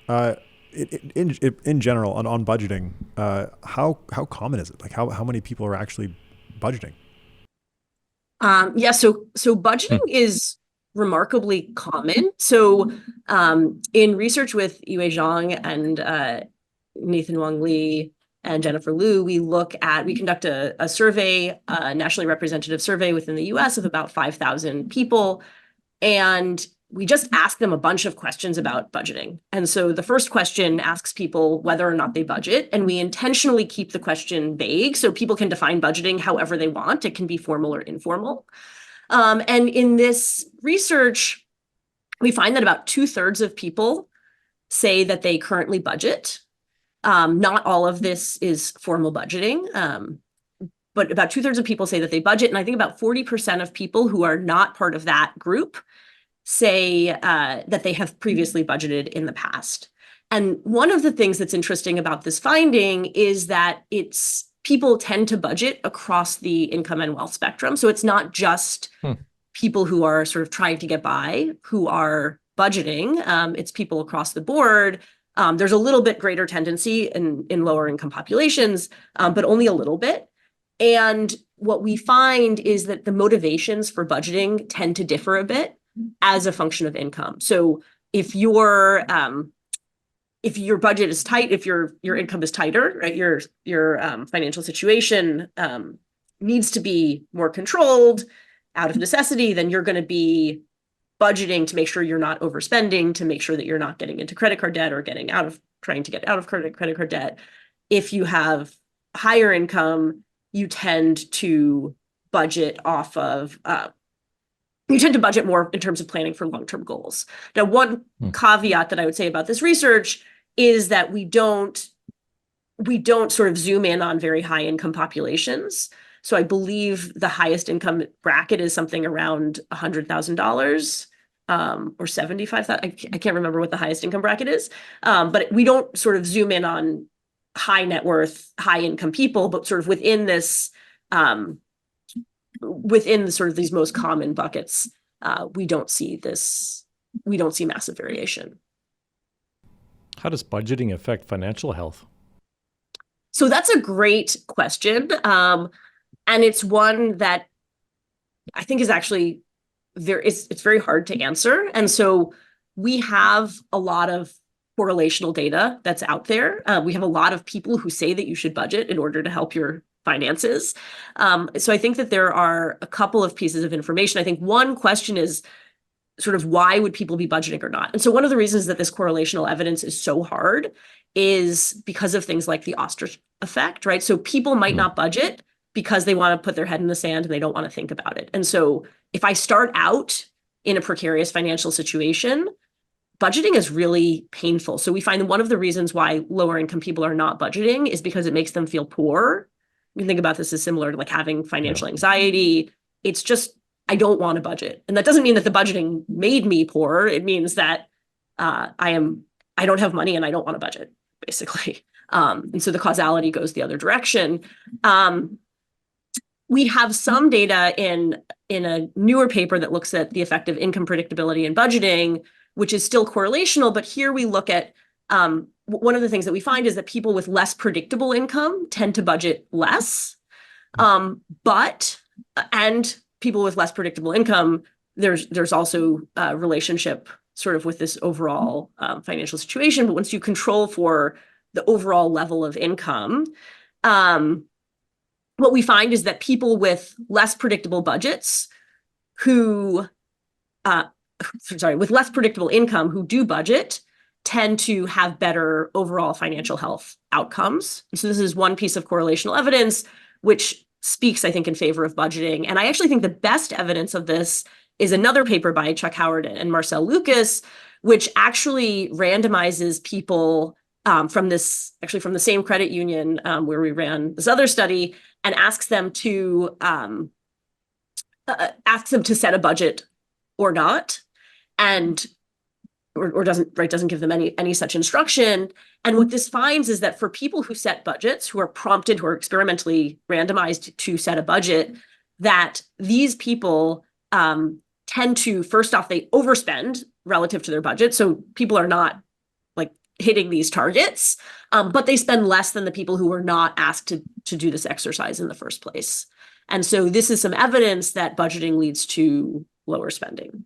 Uh, in general, on budgeting, how common is it? Like how many people are actually budgeting? So budgeting Hmm. is remarkably common. So in research with Yue Zhang and Nathan Wang Lee and Jennifer Liu, we conduct a survey, a nationally representative survey within the US of about 5,000 people. And we just ask them a bunch of questions about budgeting. And so the first question asks people whether or not they budget. And we intentionally keep the question vague so people can define budgeting however they want. It can be formal or informal. And in this research, we find that about 2/3 of people say that they currently budget. Not all of this is formal budgeting, but about 2/3 of people say that they budget. And I think about 40% of people who are not part of that group say that they have previously budgeted in the past. And one of the things that's interesting about this finding is that people tend to budget across the income and wealth spectrum. So it's not just Hmm. people who are sort of trying to get by who are budgeting. It's people across the board. There's a little bit greater tendency in lower income populations, but only a little bit. And what we find is that the motivations for budgeting tend to differ a bit as a function of income. So if your budget is tight, if your income is tighter, right, your financial situation needs to be more controlled out of necessity, then you're going to be budgeting to make sure you're not overspending, to make sure that you're not getting into credit card debt or trying to get out of credit card debt. If you have higher income, you tend to budget off of you tend to budget more in terms of planning for long-term goals. Now, one Hmm. caveat that I would say about this research is that we don't sort of zoom in on very high income populations. So I believe the highest income bracket is something around $100,000 or 75,000. I can't remember what the highest income bracket is, but we don't sort of zoom in on high net worth, high income people, but sort of within within sort of these most common buckets, we don't see massive variation. How does budgeting affect financial health? So that's a great question. And it's one that I think is actually it's very hard to answer. And so we have a lot of correlational data that's out there. We have a lot of people who say that you should budget in order to help your finances. So I think that there are a couple of pieces of information. I think one question is sort of why would people be budgeting or not? And so one of the reasons that this correlational evidence is so hard is because of things like the ostrich effect, right? So people might Hmm. not budget because they want to put their head in the sand and they don't want to think about it. And so if I start out in a precarious financial situation, budgeting is really painful. So we find that one of the reasons why lower income people are not budgeting is because it makes them feel poor. You can think about this as similar to like having Yeah. financial anxiety. It's just, I don't want to budget. And that doesn't mean that the budgeting made me poor. It means that I don't have money and I don't want to budget, basically. And so the causality goes the other direction. We have some data in a newer paper that looks at the effect of income predictability and budgeting, which is still correlational. But here we look at one of the things that we find is that people with less predictable income tend to budget less. And people with less predictable income, there's also a relationship sort of with this overall financial situation. But once you control for the overall level of income, what we find is that people with less predictable budgets with less predictable income who do budget tend to have better overall financial health outcomes. So this is one piece of correlational evidence, which speaks, I think, in favor of budgeting. And I actually think the best evidence of this is another paper by Chuck Howard and Marcel Lucas, which actually randomizes people from the same credit union where we ran this other study, and asks them to set a budget or not, and or doesn't give them any such instruction. And what this finds is that for people who set budgets, who are prompted, who are experimentally randomized to set a budget, that these people tend to, first off, they overspend relative to their budget. So people are not like hitting these targets, but they spend less than the people who were not asked to do this exercise in the first place. And so this is some evidence that budgeting leads to lower spending.